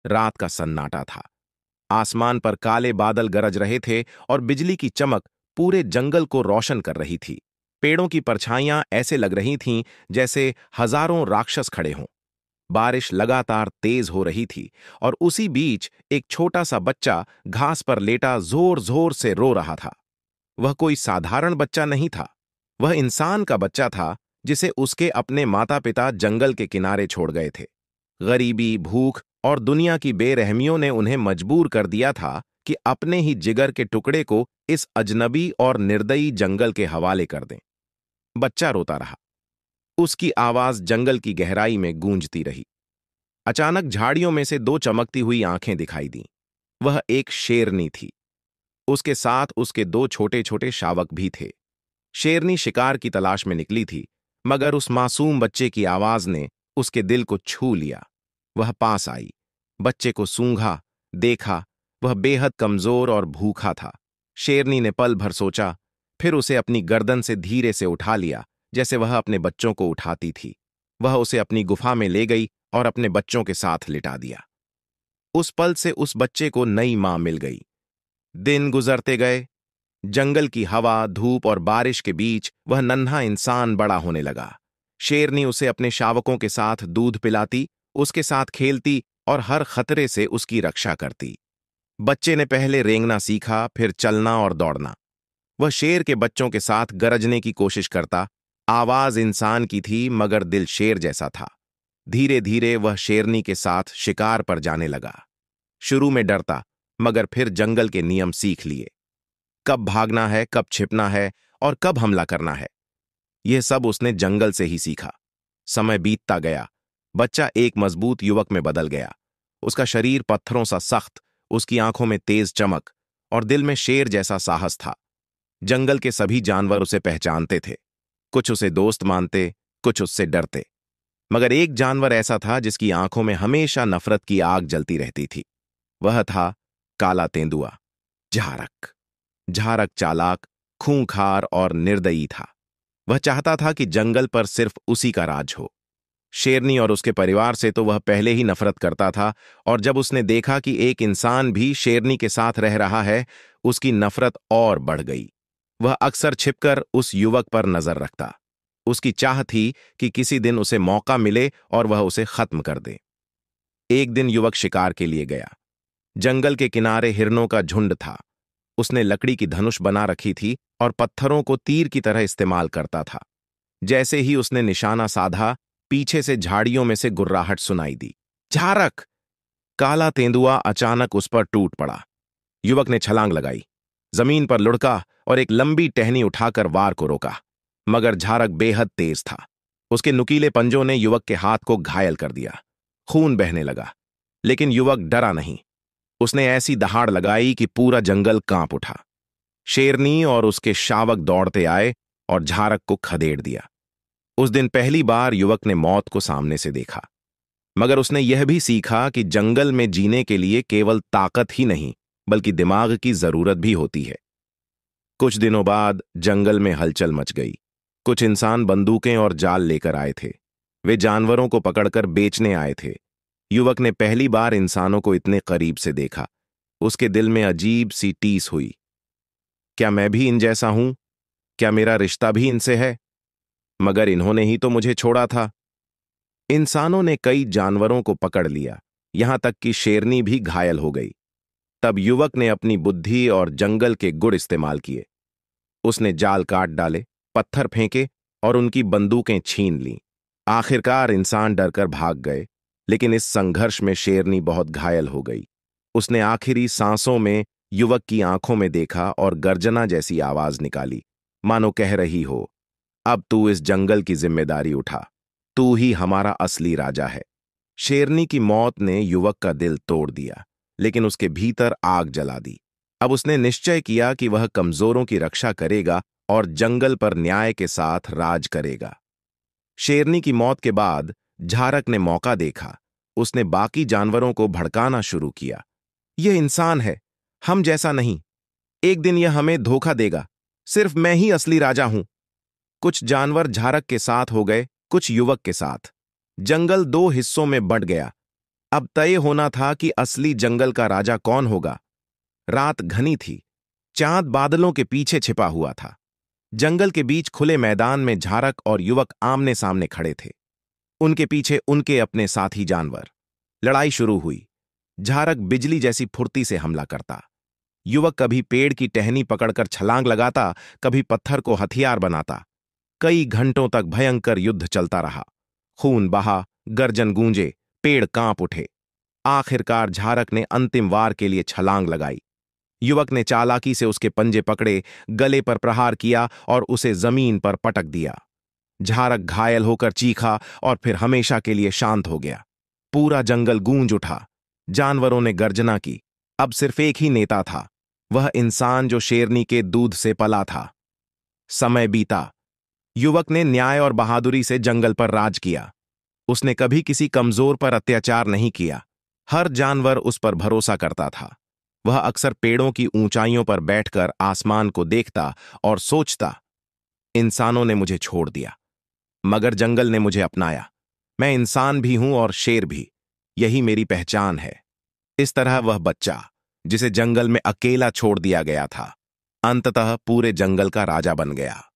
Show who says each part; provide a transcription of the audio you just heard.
Speaker 1: रात का सन्नाटा था। आसमान पर काले बादल गरज रहे थे और बिजली की चमक पूरे जंगल को रोशन कर रही थी। पेड़ों की परछाइयां ऐसे लग रही थीं जैसे हजारों राक्षस खड़े हों। बारिश लगातार तेज हो रही थी और उसी बीच एक छोटा सा बच्चा घास पर लेटा जोर जोर से रो रहा था। वह कोई साधारण बच्चा नहीं था। वह इंसान का बच्चा था जिसे उसके अपने माता पिता जंगल के किनारे छोड़ गए थे। गरीबी, भूख और दुनिया की बेरहमियों ने उन्हें मजबूर कर दिया था कि अपने ही जिगर के टुकड़े को इस अजनबी और निर्दयी जंगल के हवाले कर दें। बच्चा रोता रहा। उसकी आवाज जंगल की गहराई में गूंजती रही। अचानक झाड़ियों में से दो चमकती हुई आंखें दिखाई दीं। वह एक शेरनी थी। उसके साथ उसके दो छोटे छोटे शावक भी थे। शेरनी शिकार की तलाश में निकली थी, मगर उस मासूम बच्चे की आवाज ने उसके दिल को छू लिया। वह पास आई, बच्चे को सूंघा, देखा। वह बेहद कमजोर और भूखा था। शेरनी ने पल भर सोचा, फिर उसे अपनी गर्दन से धीरे से उठा लिया, जैसे वह अपने बच्चों को उठाती थी। वह उसे अपनी गुफा में ले गई और अपने बच्चों के साथ लिटा दिया। उस पल से उस बच्चे को नई मां मिल गई। दिन गुजरते गए। जंगल की हवा, धूप और बारिश के बीच वह नन्हा इंसान बड़ा होने लगा। शेरनी उसे अपने शावकों के साथ दूध पिलाती, उसके साथ खेलती और हर खतरे से उसकी रक्षा करती। बच्चे ने पहले रेंगना सीखा, फिर चलना और दौड़ना। वह शेर के बच्चों के साथ गरजने की कोशिश करता। आवाज इंसान की थी, मगर दिल शेर जैसा था। धीरे धीरे वह शेरनी के साथ शिकार पर जाने लगा। शुरू में डरता, मगर फिर जंगल के नियम सीख लिए। कब भागना है, कब छिपना है और कब हमला करना है, यह सब उसने जंगल से ही सीखा। समय बीतता गया। बच्चा एक मजबूत युवक में बदल गया। उसका शरीर पत्थरों सा सख्त, उसकी आंखों में तेज चमक और दिल में शेर जैसा साहस था। जंगल के सभी जानवर उसे पहचानते थे। कुछ उसे दोस्त मानते, कुछ उससे डरते। मगर एक जानवर ऐसा था जिसकी आंखों में हमेशा नफरत की आग जलती रहती थी। वह था काला तेंदुआ, झारक। झारक चालाक, खूंखार और निर्दयी था। वह चाहता था कि जंगल पर सिर्फ उसी का राज हो। शेरनी और उसके परिवार से तो वह पहले ही नफरत करता था, और जब उसने देखा कि एक इंसान भी शेरनी के साथ रह रहा है, उसकी नफरत और बढ़ गई। वह अक्सर छिपकर उस युवक पर नजर रखता। उसकी चाह थी कि किसी दिन उसे मौका मिले और वह उसे खत्म कर दे। एक दिन युवक शिकार के लिए गया। जंगल के किनारे हिरनों का झुंड था। उसने लकड़ी की धनुष बना रखी थी और पत्थरों को तीर की तरह इस्तेमाल करता था। जैसे ही उसने निशाना साधा, पीछे से झाड़ियों में से गुर्राहट सुनाई दी। झारक! काला तेंदुआ अचानक उस पर टूट पड़ा। युवक ने छलांग लगाई, जमीन पर लुढ़का और एक लंबी टहनी उठाकर वार को रोका। मगर झारक बेहद तेज था। उसके नुकीले पंजों ने युवक के हाथ को घायल कर दिया। खून बहने लगा, लेकिन युवक डरा नहीं। उसने ऐसी दहाड़ लगाई कि पूरा जंगल कांप उठा। शेरनी और उसके शावक दौड़ते आए और झारक को खदेड़ दिया। उस दिन पहली बार युवक ने मौत को सामने से देखा। मगर उसने यह भी सीखा कि जंगल में जीने के लिए केवल ताकत ही नहीं, बल्कि दिमाग की जरूरत भी होती है। कुछ दिनों बाद जंगल में हलचल मच गई। कुछ इंसान बंदूकें और जाल लेकर आए थे। वे जानवरों को पकड़कर बेचने आए थे। युवक ने पहली बार इंसानों को इतने करीब से देखा। उसके दिल में अजीब सी टीस हुई। क्या मैं भी इन जैसा हूं? क्या मेरा रिश्ता भी इनसे है? मगर इन्होंने ही तो मुझे छोड़ा था। इंसानों ने कई जानवरों को पकड़ लिया, यहां तक कि शेरनी भी घायल हो गई। तब युवक ने अपनी बुद्धि और जंगल के गुण इस्तेमाल किए। उसने जाल काट डाले, पत्थर फेंके और उनकी बंदूकें छीन लीं। आखिरकार इंसान डरकर भाग गए, लेकिन इस संघर्ष में शेरनी बहुत घायल हो गई। उसने आखिरी सांसों में युवक की आंखों में देखा और गर्जना जैसी आवाज निकाली, मानो कह रही हो, अब तू इस जंगल की जिम्मेदारी उठा। तू ही हमारा असली राजा है। शेरनी की मौत ने युवक का दिल तोड़ दिया, लेकिन उसके भीतर आग जला दी। अब उसने निश्चय किया कि वह कमजोरों की रक्षा करेगा और जंगल पर न्याय के साथ राज करेगा। शेरनी की मौत के बाद झारक ने मौका देखा। उसने बाकी जानवरों को भड़काना शुरू किया। यह इंसान है, हम जैसा नहीं। एक दिन यह हमें धोखा देगा। सिर्फ मैं ही असली राजा हूं। कुछ जानवर झारक के साथ हो गए, कुछ युवक के साथ। जंगल दो हिस्सों में बंट गया। अब तय होना था कि असली जंगल का राजा कौन होगा। रात घनी थी, चांद बादलों के पीछे छिपा हुआ था। जंगल के बीच खुले मैदान में झारक और युवक आमने सामने खड़े थे, उनके पीछे उनके अपने साथी जानवर। लड़ाई शुरू हुई। झारक बिजली जैसी फुर्ती से हमला करता। युवक कभी पेड़ की टहनी पकड़कर छलांग लगाता, कभी पत्थर को हथियार बनाता। कई घंटों तक भयंकर युद्ध चलता रहा। खून बहा, गर्जन गूंजे, पेड़ कांप उठे। आखिरकार झारक ने अंतिम वार के लिए छलांग लगाई। युवक ने चालाकी से उसके पंजे पकड़े, गले पर प्रहार किया और उसे जमीन पर पटक दिया। झारक घायल होकर चीखा और फिर हमेशा के लिए शांत हो गया। पूरा जंगल गूंज उठा। जानवरों ने गर्जना की। अब सिर्फ एक ही नेता था, वह इंसान जो शेरनी के दूध से पला था। समय बीता। युवक ने न्याय और बहादुरी से जंगल पर राज किया। उसने कभी किसी कमजोर पर अत्याचार नहीं किया। हर जानवर उस पर भरोसा करता था। वह अक्सर पेड़ों की ऊंचाइयों पर बैठकर आसमान को देखता और सोचता, इंसानों ने मुझे छोड़ दिया, मगर जंगल ने मुझे अपनाया। मैं इंसान भी हूं और शेर भी। यही मेरी पहचान है। इस तरह वह बच्चा, जिसे जंगल में अकेला छोड़ दिया गया था, अंततः पूरे जंगल का राजा बन गया।